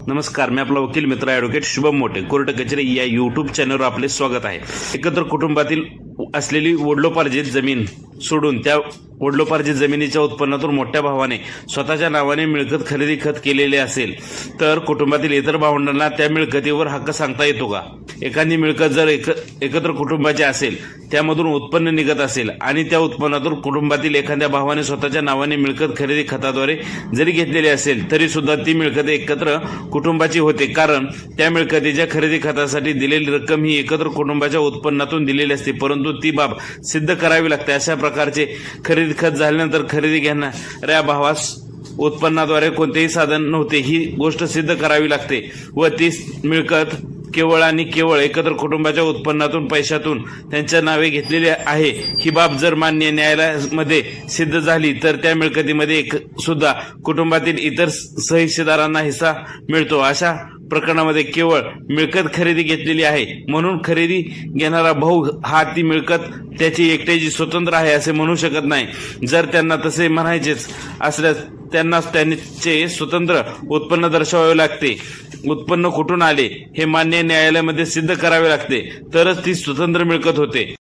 नमस्कार, मी आपला वकील मित्र ॲडव्होकेट शुभम मोटे, कोर्ट कचेरी या यूट्यूब चॅनलवर आपले स्वागत आहे। एकत्र कुटुंबातील असलेली वडिलोपार्जित जमीन सोडून त्या वडिलोपार्जित जमिनीच्या उत्पन्नातून मोठ्या भावाने स्वतःच्या नावाने मिळकत खरेदी खत केलेले असेल तर कुटुंबातील इतर भावंडांना त्या मिळकतीवर हक्क सांगता येतो का? एखादी मिळकत जर एकत्र कुटुंबाची असेल, त्यामधून उत्पन्न निघत असेल आणि त्या उत्पन्नातून कुटुंबातील एखाद्या भावाने स्वतःच्या नावाने मिळकत खरेदी खताद्वारे जरी घेतलेली असेल तरी सुद्धा ती मिळकत एकत्र कुटुंबाची होते, कारण त्या मिळकतीच्या खरेदी खतासाठी दिलेली रक्कम ही एकत्र कुटुंबाच्या उत्पन्नातून दिलेली असते, परंतु ती बाब सिद्ध करावी लागते। अशा प्रकारचे खरेदी खत झाल्यानंतर खरेदी घेणाऱ्या भावास उत्पन्नाद्वारे कोणतेही साधन नव्हते ही गोष्ट सिद्ध करावी लागते व ती मिळकत केवळ आणि केवळ एकत्र कुटुंबाच्या उत्पन्नातून पैशातून त्यांच्या नावे घेतलेली आहे ही बाब जर मान्य न्यायालयामध्ये सिद्ध झाली तर त्या मिळकतीमध्ये सुद्धा कुटुंबातील इतर सहहिस्सेदारांना हिस्सा मिळतो। अशा प्रकरणामध्ये केवळ मिळकत खरेदी घेतलेली आहे म्हणून खरेदी घेणारा भाऊ हा ती मिळकत त्याची एकट्याची स्वतंत्र आहे असे म्हणू शकत नाही। जर त्यांना तसे म्हणायचेच असल्यास त्यांना त्यांचे स्वतंत्र उत्पन्न दर्शवावे लागते। उत्पन्न कुठून आले हे मान्य न्यायालयामध्ये सिद्ध करावे लागते, तरच ती स्वतंत्र मिळकत होते।